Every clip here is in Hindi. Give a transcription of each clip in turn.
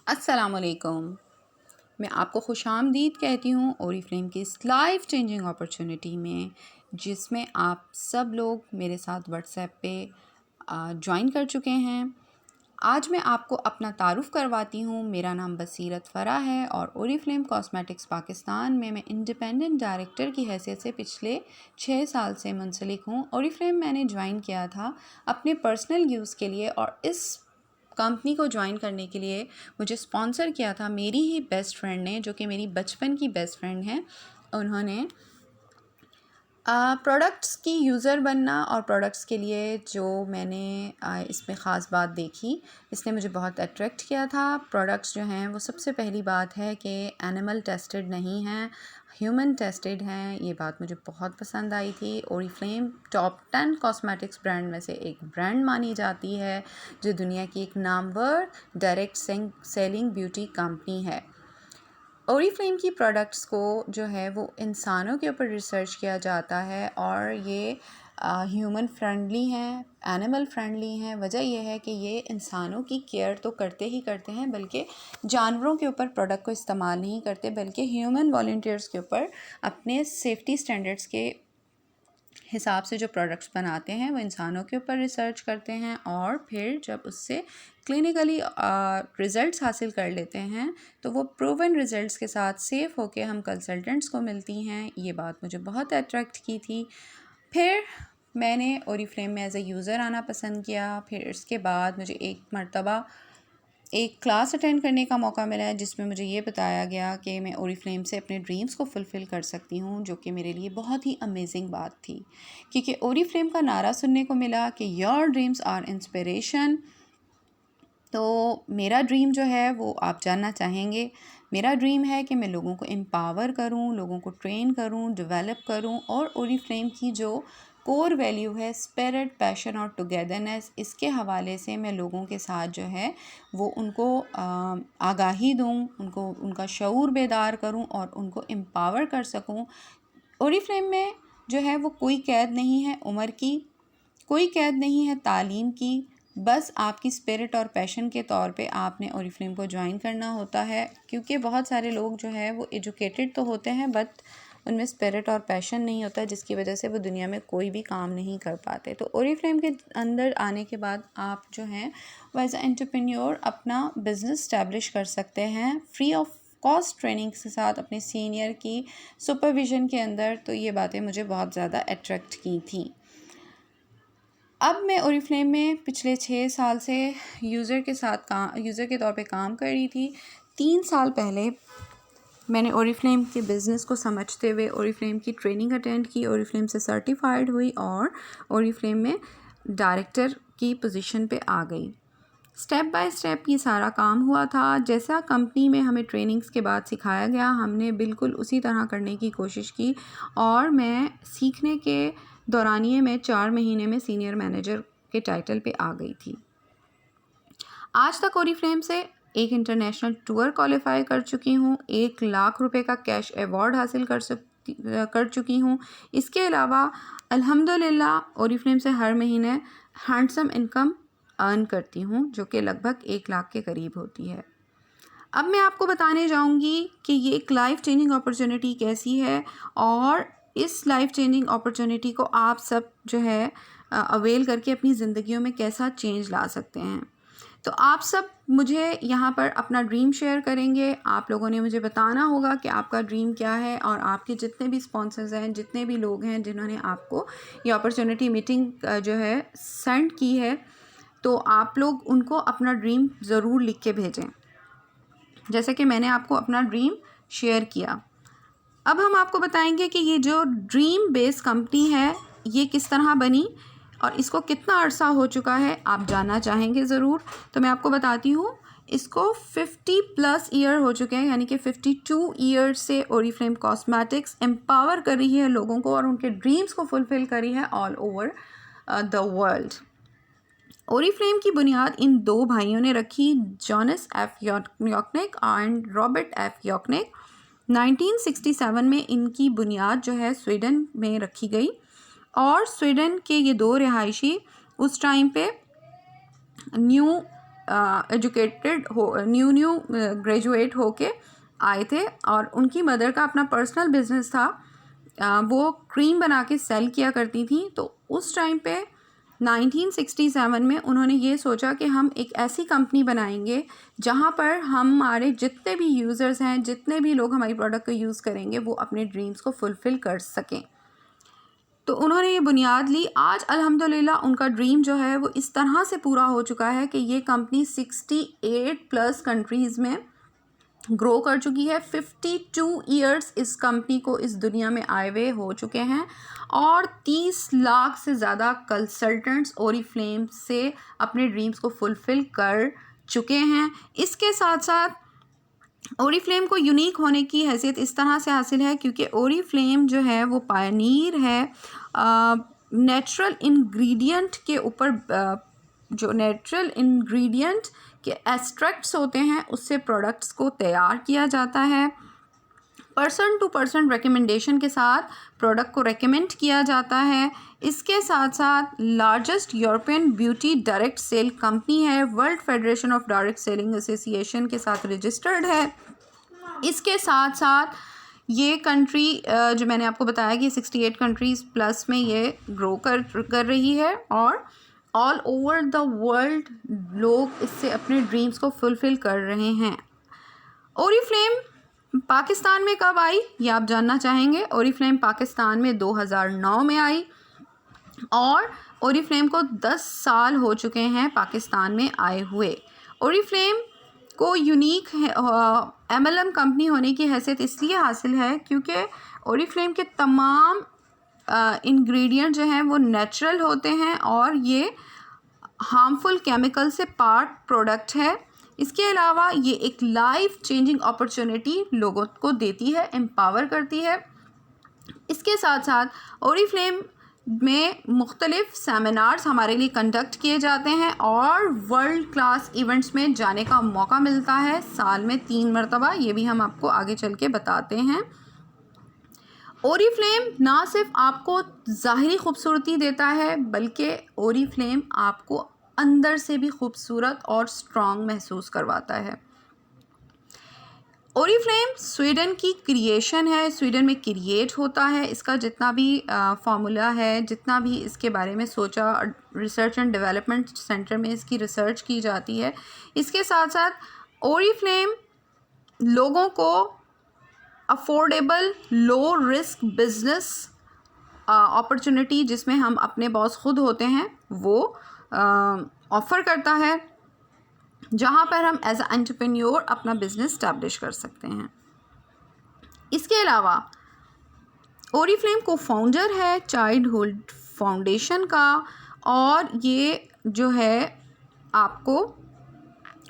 अस्सलामुअलैकुम। मैं आपको खुशामदीद कहती हूँ ओरीफ्लेम की इस लाइफ चेंजिंग अपॉर्चुनिटी में, जिसमें आप सब लोग मेरे साथ व्हाट्सएप पे ज्वाइन कर चुके हैं। आज मैं आपको अपना तारुफ़ करवाती हूँ। मेरा नाम बसीरत फ़रा है और ओरीफ्लेम कॉस्मेटिक्स पाकिस्तान में मैं इंडिपेंडेंट डायरेक्टर की हैसियत से पिछले 6 साल से मुंसलिक हूँ। ओरीफ्लेम मैंने ज्वाइन किया था अपने पर्सनल यूज़ के लिए, और इस कंपनी को ज्वाइन करने के लिए मुझे स्पॉन्सर किया था मेरी ही बेस्ट फ्रेंड ने, जो कि मेरी बचपन की बेस्ट फ्रेंड हैं। उन्होंने प्रोडक्ट्स की यूज़र बनना और प्रोडक्ट्स के लिए जो मैंने इसमें ख़ास बात देखी, इसने मुझे बहुत अट्रैक्ट किया था। प्रोडक्ट्स जो हैं वो सबसे पहली बात है कि एनिमल टेस्टेड नहीं हैं, ह्यूमन टेस्टेड हैं। ये बात मुझे बहुत पसंद आई थी। ओरीफ्लेम टॉप 10 कॉस्मेटिक्स ब्रांड में से एक ब्रांड मानी जाती है, जो दुनिया की एक Namvar direct selling beauty company है। ओरीफ्लेम की प्रोडक्ट्स को जो है वो इंसानों के ऊपर रिसर्च किया जाता है, और ये ह्यूमन फ्रेंडली हैं, एनिमल फ्रेंडली हैं। वजह यह है कि ये इंसानों की केयर तो करते ही करते हैं, बल्कि जानवरों के ऊपर प्रोडक्ट को इस्तेमाल नहीं करते, बल्कि ह्यूमन वॉलंटियर्स के ऊपर अपने सेफ्टी स्टैंडर्ड्स के हिसाब से जो प्रोडक्ट्स बनाते हैं वो इंसानों के ऊपर रिसर्च करते हैं, और फिर जब उससे क्लिनिकली रिज़ल्ट्स हासिल कर लेते हैं तो वो प्रूवन रिज़ल्ट्स के साथ सेफ़ होके हम कंसल्टेंट्स को मिलती हैं। ये बात मुझे बहुत अट्रैक्ट की थी। फिर मैंने ओरीफ्लेम में एज़ ए यूज़र आना पसंद किया। फिर इसके बाद मुझे एक मर्तबा एक क्लास अटेंड करने का मौका मिला है, जिसमें मुझे ये बताया गया कि मैं ओरीफ्लेम से अपने ड्रीम्स को फुलफ़िल कर सकती हूँ, जो कि मेरे लिए बहुत ही अमेजिंग बात थी। क्योंकि ओरीफ्लेम का नारा सुनने को मिला कि योर ड्रीम्स आर इंस्पिरेशन। तो मेरा ड्रीम जो है वो आप जानना चाहेंगे। मेरा ड्रीम है कि मैं लोगों को एम्पावर करूं, लोगों को ट्रेन करूं, डेवलप करूं, और ओरीफ्लेम की जो कोर वैल्यू है स्पिरिट, पैशन और टुगेदरनेस, इसके हवाले से मैं लोगों के साथ जो है वो उनको आगाही दूं, उनको उनका शऊर बेदार करूं और उनको एम्पावर कर सकूं। ओरीफ्लेम में जो है वो कोई कैद नहीं है उम्र की, कोई कैद नहीं है तालीम की। बस आपकी स्पिरिट और पैशन के तौर पे आपने ओरीफ्लेम को ज्वाइन करना होता है, क्योंकि बहुत सारे लोग जो है वो एजुकेटेड तो होते हैं, बट उनमें स्पिरिट और पैशन नहीं होता, जिसकी वजह से वो दुनिया में कोई भी काम नहीं कर पाते। तो ओरीफ्लेम के अंदर आने के बाद आप जो हैं वो एज ए एंटरप्रेन्योर अपना बिज़नेस स्टैब्लिश कर सकते हैं फ्री ऑफ कॉस्ट ट्रेनिंग के साथ, अपने सीनियर की सुपरविज़न के अंदर। तो ये बातें मुझे बहुत ज़्यादा अट्रैक्ट की थी। अब मैं ओरीफ्लेम में पिछले 6 साल से यूज़र के तौर पे काम कर रही थी। 3 साल पहले मैंने ओरीफ्लेम के बिज़नेस को समझते हुए ओरीफ्लेम की ट्रेनिंग अटेंड की, ओरीफ्लेम से सर्टिफाइड हुई और ओरीफ्लेम में डायरेक्टर की पोजीशन पे आ गई। स्टेप बाय स्टेप ये सारा काम हुआ था। जैसा कंपनी में हमें ट्रेनिंग्स के बाद सिखाया गया, हमने बिल्कुल उसी तरह करने की कोशिश की, और मैं सीखने के दौरानिए में 4 महीने में सीनियर मैनेजर के टाइटल पे आ गई थी। आज तक ओरीफ्लेम से एक इंटरनेशनल टूर क्वालिफाई कर चुकी हूँ, 1 लाख रुपए का कैश अवार्ड हासिल कर चुकी हूँ। इसके अलावा अल्हम्दुलिल्लाह ओरीफ्लेम से हर महीने हैंडसम इनकम अर्न करती हूँ, जो कि लगभग 1 लाख के करीब होती है। अब मैं आपको बताने जाऊँगी कि ये एक लाइफ चेंजिंग अपॉर्चुनिटी कैसी है, और इस लाइफ चेंजिंग अपॉर्चुनिटी को आप सब जो है अवेल करके अपनी ज़िंदगियों में कैसा चेंज ला सकते हैं। तो आप सब मुझे यहाँ पर अपना ड्रीम शेयर करेंगे। आप लोगों ने मुझे बताना होगा कि आपका ड्रीम क्या है, और आपके जितने भी स्पॉन्सर्स हैं, जितने भी लोग हैं जिन्होंने आपको ये अपॉर्चुनिटी मीटिंग जो है सेंड की है, तो आप लोग उनको अपना ड्रीम ज़रूर लिख के भेजें, जैसे कि मैंने आपको अपना ड्रीम शेयर किया। अब हम आपको बताएंगे कि ये जो ड्रीम बेस कंपनी है ये किस तरह बनी और इसको कितना अरसा हो चुका है, आप जानना चाहेंगे ज़रूर। तो मैं आपको बताती हूँ, इसको 50+ ईयर हो चुके हैं, यानी कि 52 ईयर्स से ओरीफ्लेम कॉस्मेटिक्स एम्पावर कर रही है लोगों को और उनके ड्रीम्स को फुलफ़िल करी है all over the world. Oriflame की बुनियाद इन 2 भाइयों ने रखी, Jonas af Jochnick and Robert af Jochnick. 1967 में इनकी बुनियाद जो है स्वीडन में रखी गई, और स्वीडन के ये 2 रिहायशी उस टाइम पे न्यू एजुकेटेड हो, न्यू ग्रेजुएट होके आए थे और उनकी मदर का अपना पर्सनल बिजनेस था। वो क्रीम बना के सेल किया करती थी। तो उस टाइम पे 1967 में उन्होंने ये सोचा कि हम एक ऐसी कंपनी बनाएंगे जहाँ पर हमारे जितने भी यूज़र्स हैं, जितने भी लोग हमारी प्रोडक्ट को यूज़ करेंगे, वो अपने ड्रीम्स को फुलफ़िल कर सकें। तो उन्होंने ये बुनियाद ली। आज अल्हम्दुलिल्लाह उनका ड्रीम जो है वो इस तरह से पूरा हो चुका है कि ये कंपनी 68+ कंट्रीज़ में ग्रो कर चुकी है। 52 ईयर्स इस कंपनी को इस दुनिया में आए हुए हो चुके हैं और 30 लाख से ज़्यादा कंसल्टेंट्स ओरीफ्लेम से अपने ड्रीम्स को फुलफ़िल कर चुके हैं। इसके साथ साथ ओरीफ्लेम को यूनिक होने की हैसियत इस तरह से हासिल है क्योंकि ओरीफ्लेम जो है वो पायनीर है नेचुरल इंग्रेडिएंट के ऊपर। जो नेचुरल इंग्रेडिएंट के एक्सट्रैक्ट्स होते हैं उससे प्रोडक्ट्स को तैयार किया जाता है। पर्सन टू पर्सन रिकमेंडेशन के साथ प्रोडक्ट को रेकमेंड किया जाता है। इसके साथ साथ largest European beauty direct sell company है, world federation of direct selling association के साथ रजिस्टर्ड है। इसके साथ साथ ये कंट्री जो मैंने आपको बताया कि 68 कंट्रीज़ प्लस में ये ग्रो कर रही है और ऑल ओवर द वर्ल्ड लोग इससे अपने ड्रीम्स को फुलफ़िल कर रहे हैं। ओरीफ्लेम पाकिस्तान में कब आई ये आप जानना चाहेंगे। ओरीफ्लेम पाकिस्तान में 2009 में आई और ओरीफ्लेम को 10 साल हो चुके हैं पाकिस्तान में आए हुए। ओरीफ्लेम को यूनिक MLM कंपनी होने की हैसियत इसलिए हासिल है क्योंकि ओरीफ्लेम के तमाम इंग्रेडिएंट जो हैं वो नेचुरल होते हैं और ये हार्मफुल केमिकल से पार्ट प्रोडक्ट है। इसके अलावा ये एक लाइफ चेंजिंग अपॉर्चुनिटी लोगों को देती है, एम्पावर करती है। इसके साथ साथ ओरीफ्लेम में मुख्तलिफ सेमिनार्स हमारे लिए कंडक्ट किए जाते हैं और वर्ल्ड क्लास इवेंट्स में जाने का मौका मिलता है साल में 3 मरतबा। ये भी हम आपको आगे चल के बताते हैं। ओरीफ्लेम ना सिर्फ आपको ज़ाहिरी खूबसूरती देता है बल्कि ओरीफ्लेम आपको अंदर से भी खूबसूरत और स्ट्रॉन्ग महसूस करवाता है। ओरीफ्लेम स्वीडन की क्रिएशन है, स्वीडन में क्रिएट होता है। इसका जितना भी फार्मूला है, जितना भी इसके बारे में सोचा, रिसर्च एंड डेवलपमेंट सेंटर में इसकी रिसर्च की जाती है। इसके साथ साथ ओरीफ्लेम लोगों को affordable low risk business opportunity जिसमें हम अपने बॉस खुद होते हैं वो ऑफ़र करता है, जहाँ पर हम एज अ एंटरप्रेन्योर अपना बिजनेस स्टैब्लिश कर सकते हैं। इसके अलावा ओरीफ्लेम को फाउंडर है चाइल्डहुड फाउंडेशन का और ये जो है आपको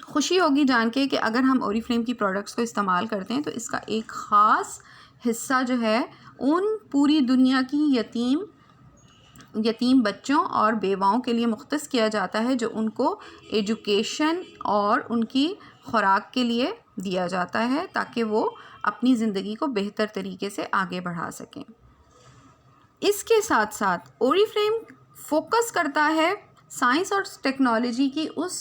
खुशी होगी जान के कि अगर हम ओरीफ्लेम की प्रोडक्ट्स को इस्तेमाल करते हैं तो इसका एक ख़ास हिस्सा जो है उन पूरी दुनिया की यतीम बच्चों और बेवाओं के लिए मुख्तस किया जाता है जो उनको एजुकेशन और उनकी खुराक के लिए दिया जाता है ताकि वो अपनी ज़िंदगी को बेहतर तरीके से आगे बढ़ा सकें। इसके साथ साथ ओरीफ्लेम फोकस करता है साइंस और टेक्नोलॉजी की उस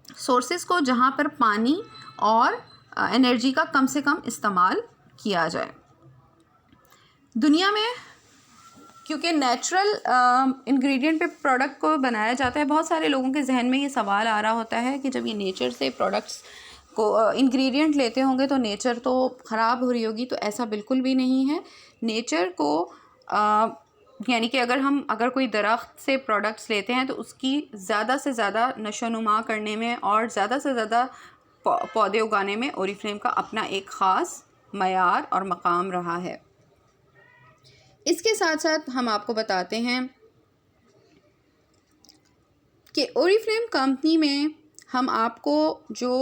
सोर्सेज़ को जहाँ पर पानी और एनर्जी का कम से कम इस्तेमाल किया जाए। दुनिया में क्योंकि नेचुरल इंग्रेडिएंट पे प्रोडक्ट को बनाया जाता है, बहुत सारे लोगों के जहन में ये सवाल आ रहा होता है कि जब ये नेचर से प्रोडक्ट्स को इंग्रेडिएंट लेते होंगे तो नेचर तो ख़राब हो रही होगी। तो ऐसा बिल्कुल भी नहीं है। नेचर को यानी कि अगर कोई दरख्त से प्रोडक्ट्स लेते हैं तो उसकी ज़्यादा से ज़्यादा नशोनुमा करने में और ज़्यादा से ज़्यादा पौधे उगाने में ओरीफ्लेम का अपना एक ख़ास मयार और मकाम रहा है। इसके साथ साथ हम आपको बताते हैं कि ओरीफ्लेम कंपनी में हम आपको जो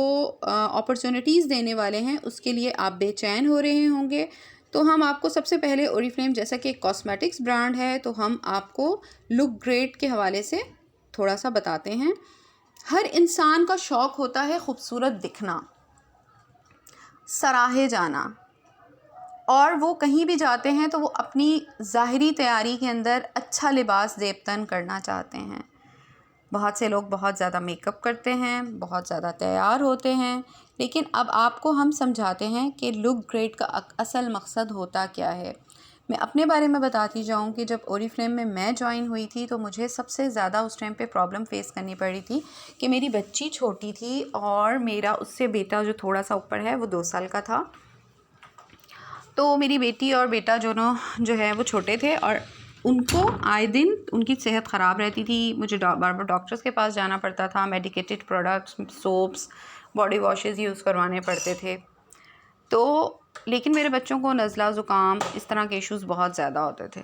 अपॉर्चुनिटीज़ देने वाले हैं उसके लिए आप बेचैन हो रहे होंगे। तो हम आपको सबसे पहले ओरीफ्लेम जैसा कि कॉस्मेटिक्स ब्रांड है तो हम आपको लुक ग्रेट के हवाले से थोड़ा सा बताते हैं। हर इंसान का शौक़ होता है खूबसूरत दिखना, सराहे जाना, और वो कहीं भी जाते हैं तो वो अपनी ज़ाहिरी तैयारी के अंदर अच्छा लिबास ज़ेब तन करना चाहते हैं। बहुत से लोग बहुत ज़्यादा मेकअप करते हैं, बहुत ज़्यादा तैयार होते हैं, लेकिन अब आपको हम समझाते हैं कि लुक ग्रेट का असल मकसद होता क्या है। मैं अपने बारे में बताती जाऊँ कि जब ओरिफ्लेम में मैं जॉइन हुई थी तो मुझे सबसे ज़्यादा उस टाइम पे प्रॉब्लम फ़ेस करनी पड़ी थी कि मेरी बच्ची छोटी थी और मेरा उससे बेटा जो थोड़ा सा ऊपर है वो 2 साल का था। तो मेरी बेटी और बेटा दोनों जो है वो छोटे थे और उनको आए दिन उनकी सेहत ख़राब रहती थी। मुझे बार बार डॉक्टर्स के पास जाना पड़ता था, medicated products, soaps, body washes use करवाने पड़ते थे। तो लेकिन मेरे बच्चों को नज़ला ज़ुकाम इस तरह के इश्यूज़ बहुत ज़्यादा होते थे।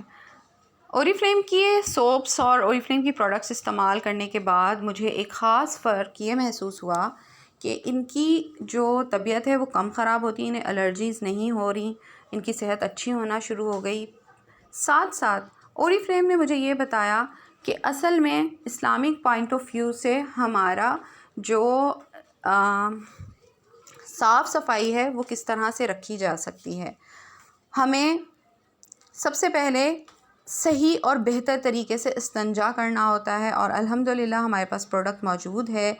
ओरिफ्लेम की सोप्स और ओरिफ्लेम की प्रोडक्ट्स इस्तेमाल करने के बाद मुझे एक ख़ास फ़र्क ये महसूस हुआ कि इनकी जो तबीयत है वो कम ख़राब होती, इन्हें एलर्जीज़ नहीं हो रही, इनकी सेहत अच्छी होना शुरू हो गई। साथ साथ ओरिफ्लेम ने मुझे ये बताया कि असल में इस्लामिक पॉइंट ऑफ व्यू से हमारा जो साफ़ सफाई है वो किस तरह से रखी जा सकती है। हमें सबसे पहले सही और बेहतर तरीके से इस्तिंजा करना होता है और अल्हम्दुलिल्लाह हमारे पास प्रोडक्ट मौजूद है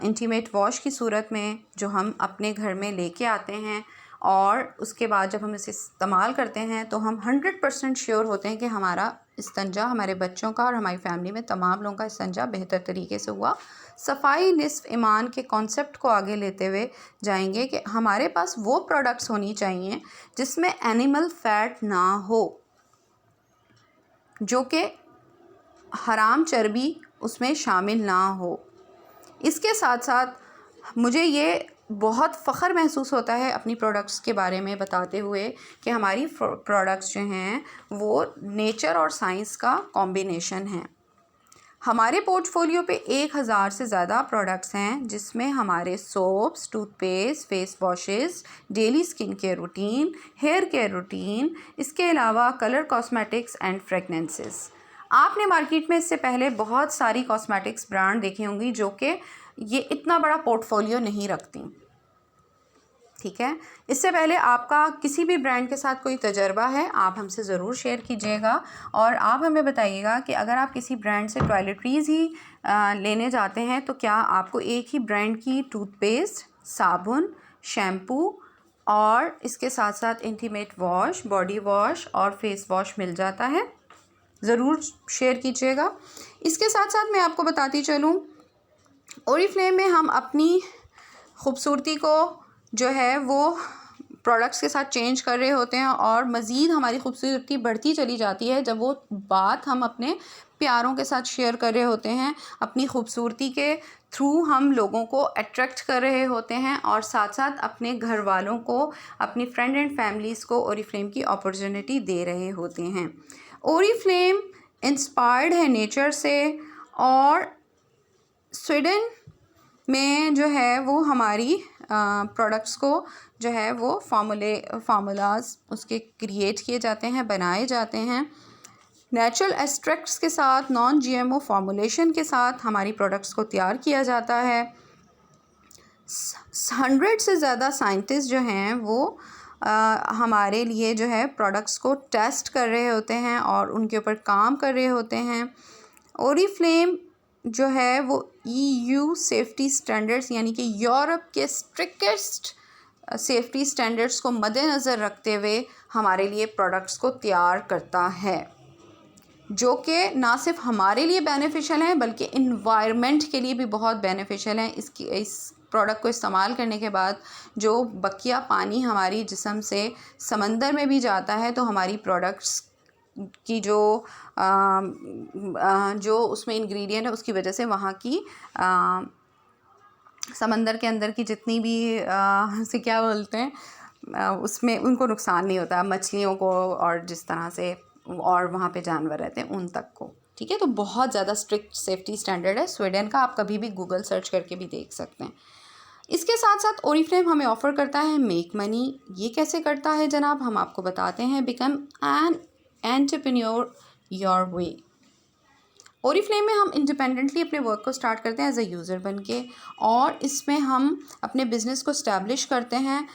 इंटीमेट वॉश की सूरत में, जो हम अपने घर में लेके आते हैं और उसके बाद जब हम इसे इस्तेमाल करते हैं तो हम 100% श्योर होते हैं कि हमारा इस्तिंजा, हमारे बच्चों का और हमारी फैमिली में तमाम लोगों का इस्तिंजा बेहतर तरीके से हुआ। सफाई निस्फ़ ईमान के कॉन्सेप्ट को आगे लेते हुए जाएंगे कि हमारे पास वो प्रोडक्ट्स होनी चाहिए जिसमें एनिमल फ़ैट ना हो, जो कि हराम चर्बी उसमें शामिल ना हो। इसके साथ साथ मुझे ये बहुत फ़ख्र महसूस होता है अपनी प्रोडक्ट्स के बारे में बताते हुए कि हमारी प्रोडक्ट्स जो हैं वो नेचर और साइंस का कॉम्बिनेशन है। हमारे पोर्टफोलियो पे 1000 से ज़्यादा प्रोडक्ट्स हैं जिसमें हमारे soaps, toothpaste, face washes, daily skin care routine, hair care routine, इसके अलावा कलर कॉस्मेटिक्स एंड फ्रेगनेंसेस। आपने मार्केट में इससे पहले बहुत सारी कॉस्मेटिक्स ब्रांड देखी होंगी जो कि ये इतना बड़ा पोर्टफोलियो नहीं रखती, ठीक है। इससे पहले आपका किसी भी ब्रांड के साथ कोई तजर्बा है आप हमसे ज़रूर शेयर कीजिएगा और आप हमें बताइएगा कि अगर आप किसी ब्रांड से टॉयलेटरीज़ ही लेने जाते हैं तो क्या आपको एक ही ब्रांड की टूथपेस्ट, साबुन, शैम्पू और इसके साथ साथ इंटीमेट वॉश, बॉडी वॉश और फेस वॉश मिल जाता है। ज़रूर शेयर कीजिएगा। इसके साथ साथ मैं आपको बताती चलूँ, ओरिफ्लेम में हम अपनी ख़ूबसूरती को जो है वो प्रोडक्ट्स के साथ चेंज कर रहे होते हैं और मज़ीद हमारी ख़ूबसूरती बढ़ती चली जाती है जब वो बात हम अपने प्यारों के साथ शेयर कर रहे होते हैं। अपनी ख़ूबसूरती के थ्रू हम लोगों को अट्रैक्ट कर रहे होते हैं और साथ साथ अपने घर वालों को, अपनी फ्रेंड एंड फैमिलीज़ को ओरिफ्लेम की अपॉर्चुनिटी दे रहे होते हैं। ओरिफ्लेम इंस्पायर्ड है नेचर से और स्वीडन में जो है वो हमारी प्रोडक्ट्स को जो है वो फार्मूलाज उसके क्रिएट किए जाते हैं, बनाए जाते हैं। नेचुरल एक्सट्रैक्ट्स के साथ, नॉन जीएमओ फार्मूलेशन के साथ हमारी प्रोडक्ट्स को तैयार किया जाता है। 100 से ज़्यादा साइंटिस्ट जो हैं वो हमारे लिए जो है प्रोडक्ट्स को टेस्ट कर रहे होते हैं और उनके ऊपर काम कर रहे होते हैं। ओरिफ्लेम जो है वो EU सेफ्टी स्टैंडर्ड्स यानी कि यूरोप के स्ट्रिक्टेस्ट सेफ्टी स्टैंडर्ड्स को मद्देनज़र रखते हुए हमारे लिए प्रोडक्ट्स को तैयार करता है, जो कि ना सिर्फ हमारे लिए बेनिफिशियल है बल्कि इन्वायरमेंट के लिए भी बहुत बेनिफिशियल है। इस प्रोडक्ट को इस्तेमाल करने के बाद जो बकिया पानी हमारी जिस्म से समंदर में भी जाता है तो हमारी प्रोडक्ट्स की जो उसमें इंग्रेडिएंट है उसकी वजह से वहाँ की समंदर के अंदर की जितनी भी से क्या बोलते हैं उसमें उनको नुकसान नहीं होता, मछलियों को और जिस तरह से और वहाँ पे जानवर रहते हैं उन तक को, ठीक है। तो बहुत ज़्यादा स्ट्रिक्ट सेफ्टी स्टैंडर्ड है स्वीडन का, आप कभी भी गूगल सर्च करके भी देख सकते हैं। इसके साथ साथ ओरिफ्लेम हमें ऑफ़र करता है मेक मनी। ये कैसे करता है जनाब, हम आपको बताते हैं। Become an entrepreneur your way. Oriflame में हम इंडिपेंडेंटली अपने वर्क को स्टार्ट करते हैं एज अ यूज़र बन के और इसमें हम अपने बिज़नेस को इस्टेब्लिश करते हैं।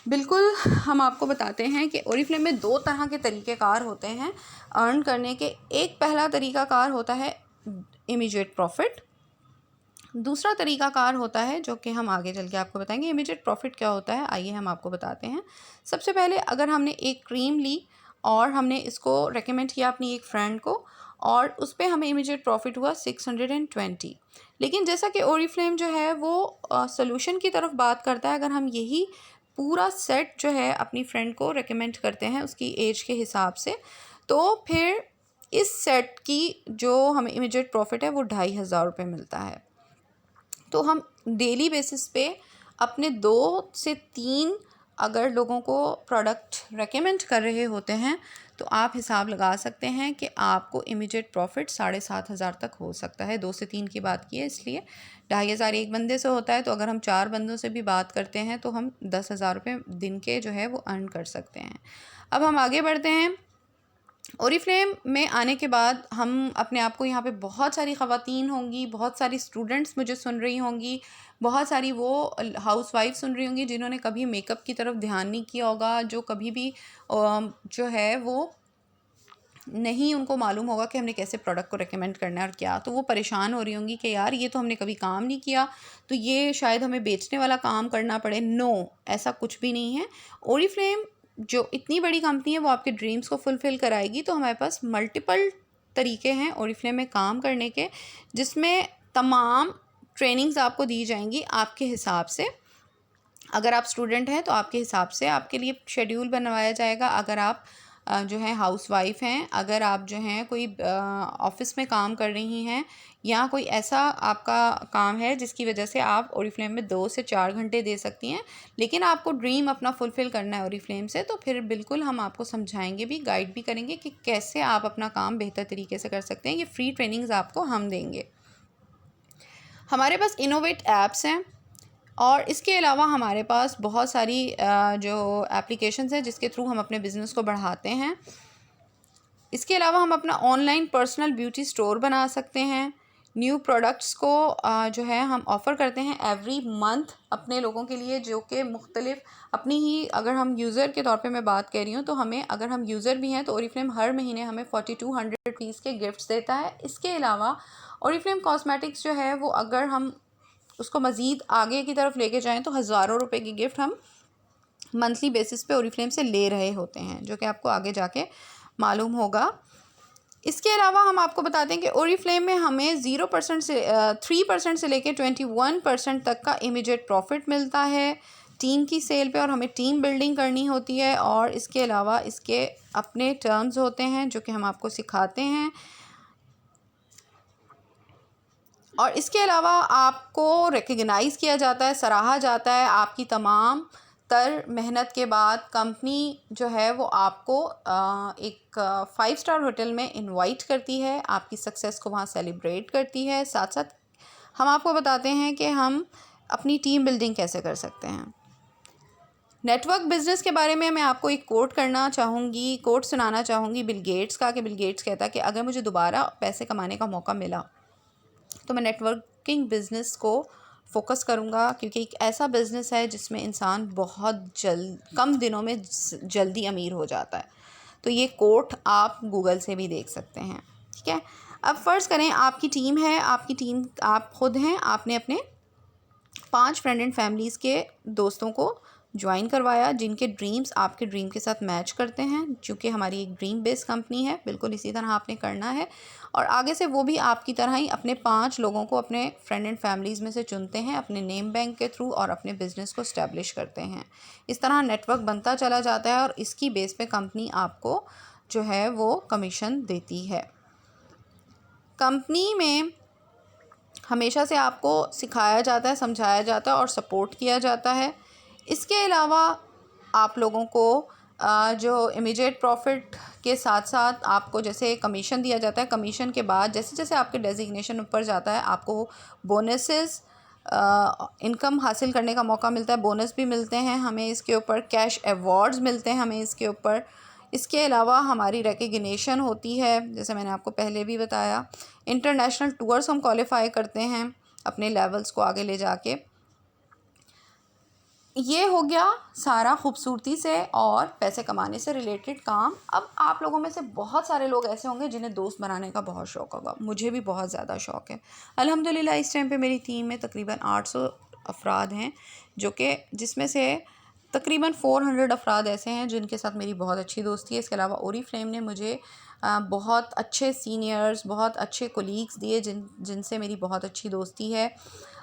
बिल्कुल हम आपको बताते हैं कि ओरिफ्लेम में 2 तरह के तरीक़ेकार होते हैं अर्न करने के। एक पहला तरीक़ाकार होता है इमीडिएट प्रॉफिट। दूसरा तरीक़ाकार होता है जो कि हम आगे चल के आपको बताएंगे। इमीडिएट प्रॉफिट क्या होता है, आइए हम आपको बताते हैं। सबसे पहले अगर हमने एक क्रीम ली और हमने इसको रेकमेंड किया अपनी एक फ्रेंड को और उस पर हमें इमीडिएट प्रॉफिट हुआ 620। लेकिन जैसा कि ओरिफ्लेम जो है वो सोल्यूशन की तरफ बात करता है, अगर हम यही पूरा सेट जो है अपनी फ्रेंड को रेकमेंड करते हैं उसकी एज के हिसाब से, तो फिर इस सेट की जो हमें इमीडिएट प्रॉफिट है वो 2500 मिलता है। तो हम डेली बेसिस पे अपने 2 से 3 अगर लोगों को प्रोडक्ट रेकमेंड कर रहे होते हैं तो आप हिसाब लगा सकते हैं कि आपको इमीडिएट प्रॉफिट 7500 तक हो सकता है। 2 से 3 की बात की है इसलिए 2500 एक बंदे से होता है, तो अगर हम 4 बंदों से भी बात करते हैं तो हम 10,000 रुपये दिन के जो है वो अर्न कर सकते हैं। अब हम आगे बढ़ते हैं। ओरिफ्लेम में आने के बाद हम अपने आप को, यहाँ पे बहुत सारी ख़वातीन होंगी, बहुत सारी स्टूडेंट्स मुझे सुन रही होंगी, बहुत सारी वो हाउसवाइफ सुन रही होंगी जिन्होंने कभी मेकअप की तरफ ध्यान नहीं किया होगा, जो कभी भी जो है वो नहीं उनको मालूम होगा कि हमने कैसे प्रोडक्ट को रेकमेंड करना है और क्या, तो वो परेशान हो रही होंगी कि यार ये तो हमने कभी काम नहीं किया, तो ये शायद हमें बेचने वाला काम करना पड़े। नो, ऐसा कुछ भी नहीं है। ओरिफ्लेम जो इतनी बड़ी कंपनी है वो आपके ड्रीम्स को फुलफ़िल कराएगी। तो हमारे पास मल्टीपल तरीके हैं ओरिफ्लेम में काम करने के, जिसमें तमाम ट्रेनिंग्स आपको दी जाएंगी आपके हिसाब से। अगर आप स्टूडेंट हैं तो आपके हिसाब से आपके लिए शेड्यूल बनवाया जाएगा। अगर आप जो है हाउसवाइफ हैं, अगर आप जो हैं कोई ऑफ़िस में काम कर रही हैं या कोई ऐसा आपका काम है जिसकी वजह से आप ओरिफ्लेम में 2 से 4 घंटे दे सकती हैं, लेकिन आपको ड्रीम अपना फुलफ़िल करना है ओरिफ्लेम से, तो फिर बिल्कुल हम आपको समझाएंगे भी, गाइड भी करेंगे कि कैसे आप अपना काम बेहतर तरीके से कर सकते हैं। ये फ्री ट्रेनिंग्स आपको हम देंगे। हमारे पास इनोवेट ऐप्स हैं और इसके अलावा हमारे पास बहुत सारी जो एप्लीकेशंस हैं जिसके थ्रू हम अपने बिज़नेस को बढ़ाते हैं। इसके अलावा हम अपना ऑनलाइन पर्सनल ब्यूटी स्टोर बना सकते हैं। न्यू प्रोडक्ट्स को जो है हम ऑफ़र करते हैं एवरी मंथ अपने लोगों के लिए, जो कि मुख्तलिफ अपनी ही, अगर हम यूज़र के तौर पे मैं बात कर रही हूँ तो हमें, अगर हम यूज़र भी हैं तो ओरिफ्लेम हर महीने हमें 4200 रुपीज़ के गिफ्ट्स देता है। इसके अलावा ओरिफ्लेम कॉस्मेटिक्स जो है वो अगर हम उसको मज़ीद आगे की तरफ लेके जाएं तो हज़ारों रुपए की गिफ्ट हम मंथली बेसिस पे ओरिफ्लेम से ले रहे होते हैं, जो कि आपको आगे जाके मालूम होगा। इसके अलावा हम आपको बताते हैं कि ओरिफ्लेम में हमें 0% से 3% से लेके 21% तक का इमीडिएट प्रॉफिट मिलता है टीम की सेल पे, और हमें टीम बिल्डिंग करनी होती है और इसके अलावा इसके अपने टर्म्स होते हैं जो कि हम आपको सिखाते हैं। और इसके अलावा आपको रिकग्नाइज़ किया जाता है, सराहा जाता है। आपकी तमाम तर मेहनत के बाद कंपनी जो है वो आपको एक 5 स्टार होटल में इनवाइट करती है, आपकी सक्सेस को वहाँ सेलिब्रेट करती है। साथ साथ हम आपको बताते हैं कि हम अपनी टीम बिल्डिंग कैसे कर सकते हैं। नेटवर्क बिज़नेस के बारे में मैं आपको एक कोट सुनाना चाहूँगी बिल गेट्स का, कि बिल गेट्स कहता है कि अगर मुझे दोबारा पैसे कमाने का मौका मिला तो मैं नेटवर्किंग बिज़नेस को फ़ोकस करूँगा, क्योंकि एक ऐसा बिज़नेस है जिसमें इंसान बहुत कम दिनों में जल्दी अमीर हो जाता है। तो ये कोट आप गूगल से भी देख सकते हैं, ठीक है। अब फ़र्ज़ करें आपकी टीम है, आपकी टीम आप ख़ुद हैं, आपने अपने 5 फ्रेंड एंड फैमिलीज़ के दोस्तों को ज्वाइन करवाया जिनके ड्रीम्स आपके ड्रीम के साथ मैच करते हैं। चूँकि हमारी एक ड्रीम बेस्ड कंपनी है, बिल्कुल इसी तरह आपने करना है और आगे से वो भी आपकी तरह ही अपने 5 लोगों को अपने फ्रेंड एंड फैमिलीज़ में से चुनते हैं अपने नेम बैंक के थ्रू और अपने बिज़नेस को इस्टेब्लिश करते हैं। इस तरह नेटवर्क बनता चला जाता है और इसकी बेस पे कंपनी आपको जो है वो कमीशन देती है। कंपनी में हमेशा से आपको सिखाया जाता है, समझाया जाता है और सपोर्ट किया जाता है। इसके अलावा आप लोगों को जो इमीडिएट प्रॉफिट के साथ साथ आपको जैसे कमीशन दिया जाता है, कमीशन के बाद जैसे जैसे आपके डेजिग्नेशन ऊपर जाता है आपको बोनसेस इनकम हासिल करने का मौका मिलता है, बोनस भी मिलते हैं हमें इसके ऊपर, कैश अवार्ड्स मिलते हैं हमें इसके ऊपर। इसके अलावा हमारी रिकग्निशन होती है, जैसे मैंने आपको पहले भी बताया। इंटरनेशनल टूर्स हम क्वालिफ़ाई करते हैं अपने लेवल्स को आगे ले जाके। ये हो गया सारा खूबसूरती से और पैसे कमाने से रिलेटेड काम। अब आप लोगों में से बहुत सारे लोग ऐसे होंगे जिन्हें दोस्त बनाने का बहुत शौक़ होगा। मुझे भी बहुत ज़्यादा शौक़ है। अल्हम्दुलिल्लाह इस टाइम पे मेरी टीम में तकरीबन 800 अफराद हैं, जो कि जिसमें से तकरीबन 400 अफराद ऐसे हैं जिनके साथ मेरी बहुत अच्छी दोस्ती है। इसके अलावा ओरीफ्लेम ने मुझे बहुत अच्छे सीनियर्स, बहुत अच्छे कोलीग्स दिए जिनसे मेरी बहुत अच्छी दोस्ती है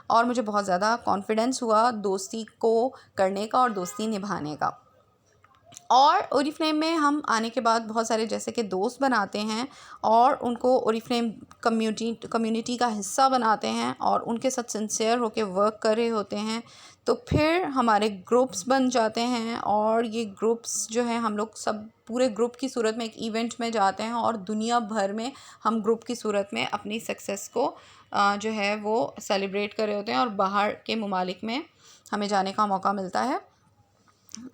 और मुझे बहुत ज़्यादा कॉन्फिडेंस हुआ दोस्ती को करने का और दोस्ती निभाने का। और ओरीफ्लेम में हम आने के बाद बहुत सारे जैसे कि दोस्त बनाते हैं और उनको ओरीफ्लेम कम्युनिटी का हिस्सा बनाते हैं और उनके साथ सिंसियर होकर वर्क कर रहे होते हैं, तो फिर हमारे ग्रुप्स बन जाते हैं और ये ग्रुप्स जो हैं हम लोग सब पूरे ग्रुप की सूरत में एक इवेंट में जाते हैं और दुनिया भर में हम ग्रुप की सूरत में अपनी सक्सेस को जो है वो सेलिब्रेट कर रहे होते हैं और बाहर के ममालिक में हमें जाने का मौका मिलता है।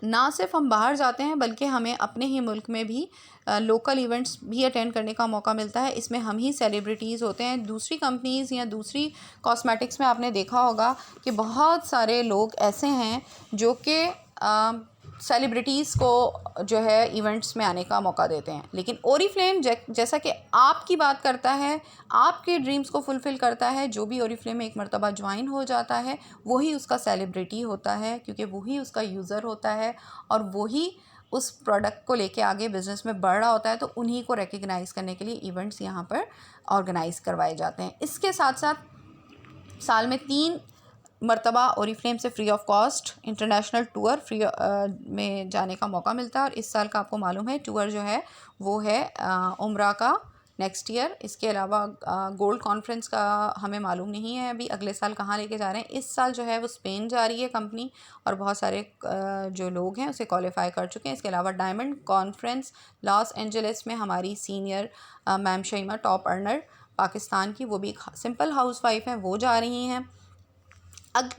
ना सिर्फ हम बाहर जाते हैं बल्कि हमें अपने ही मुल्क में भी लोकल इवेंट्स भी अटेंड करने का मौका मिलता है। इसमें हम ही सेलिब्रिटीज़ होते हैं। दूसरी कंपनीज़ या दूसरी कॉस्मेटिक्स में आपने देखा होगा कि बहुत सारे लोग ऐसे हैं जो कि सेलिब्रिटीज़ को जो है इवेंट्स में आने का मौका देते हैं, लेकिन ओरीफ्लेम जैसा कि आपकी बात करता है, आपके ड्रीम्स को फुलफ़िल करता है। जो भी ओरीफ्लेम में एक मर्तबा ज्वाइन हो जाता है वही उसका सेलिब्रिटी होता है, क्योंकि वही उसका यूज़र होता है और वही उस प्रोडक्ट को लेके आगे बिज़नेस में बढ़ रहा होता है। तो उन्हीं को रिकग्नाइज़ करने के लिए इवेंट्स यहाँ पर ऑर्गेनाइज़ करवाए जाते हैं। इसके साथ साथ साल में 3 मर्तबा ओरीफ्लेम से free of cost international tour में जाने का मौका मिलता है और इस साल का आपको मालूम है टूर जो है वो है उम्रा का नेक्स्ट ईयर। इसके अलावा गोल्ड कॉन्फ्रेंस का हमें मालूम नहीं है अभी अगले साल कहाँ लेके जा रहे हैं। इस साल जो है वो स्पेन जा रही है कंपनी और बहुत सारे जो लोग हैं उसे क्वालिफाई कर चुके हैं। इसके अलावा डायमंड कॉन्फ्रेंस लॉस एंजलिस में हमारी senior ma'am Shaima top earner Pakistan की, वो भी सिंपल हाउसवाइफ हैं, वो जा रही हैं।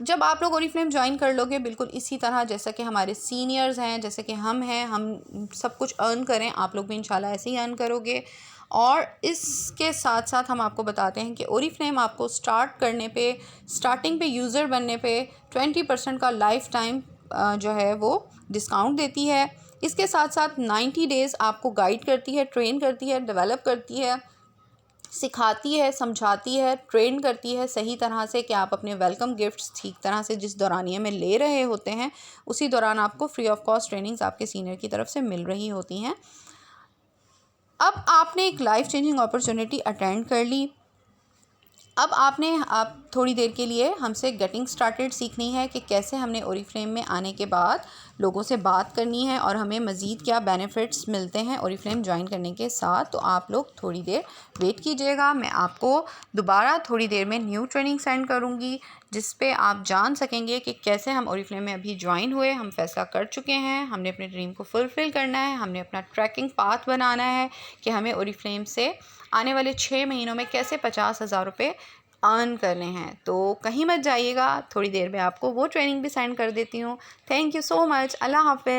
जब आप लोग ओरीफ्लेम ज्वाइन कर लोगे बिल्कुल इसी तरह जैसा कि हमारे सीनियर्स हैं, जैसे कि हम हैं, हम सब कुछ अर्न करें, आप लोग भी इंशाल्लाह ऐसे ही अर्न करोगे। और इसके साथ साथ हम आपको बताते हैं कि ओरीफ्लेम आपको स्टार्टिंग पे यूज़र बनने पे 20% का लाइफ टाइम जो है वो डिस्काउंट देती है। इसके साथ साथ 90 डेज़ आपको गाइड करती है, ट्रेन करती है, डेवलप करती है, सिखाती है, समझाती है, ट्रेन करती है सही तरह से कि आप अपने वेलकम गिफ्ट्स ठीक तरह से जिस दौरानिए में ले रहे होते हैं उसी दौरान आपको फ्री ऑफ कॉस्ट ट्रेनिंग्स आपके सीनियर की तरफ से मिल रही होती हैं। अब आपने एक लाइफ चेंजिंग अपॉर्चुनिटी अटेंड कर ली। अब आप थोड़ी देर के लिए हमसे गेटिंग स्टार्टेड सीखनी है कि कैसे हमने ओरीफ्लेम में आने के बाद लोगों से बात करनी है और हमें मज़ीद क्या बेनिफिट्स मिलते हैं ओरीफ्लेम ज्वाइन करने के साथ। तो आप लोग थोड़ी देर वेट कीजिएगा, मैं आपको दोबारा थोड़ी देर में न्यू ट्रेनिंग सेंड करूंगी जिस पे आप जान सकेंगे कि कैसे हम ओरीफ्लेम में अभी ज्वाइन हुए। हम फैसला कर चुके हैं, हमने अपने ड्रीम को फुलफ़िल करना है, हमने अपना ट्रैकिंग पाथ बनाना है कि हमें ओरीफ्लेम से आने वाले 6 महीनों में कैसे 50,000 रुपये अर्न करने हैं। तो कहीं मत जाइएगा, थोड़ी देर में आपको वो ट्रेनिंग भी सेंड कर देती हूँ। Thank you so much. अल्लाह हाफ़िज़।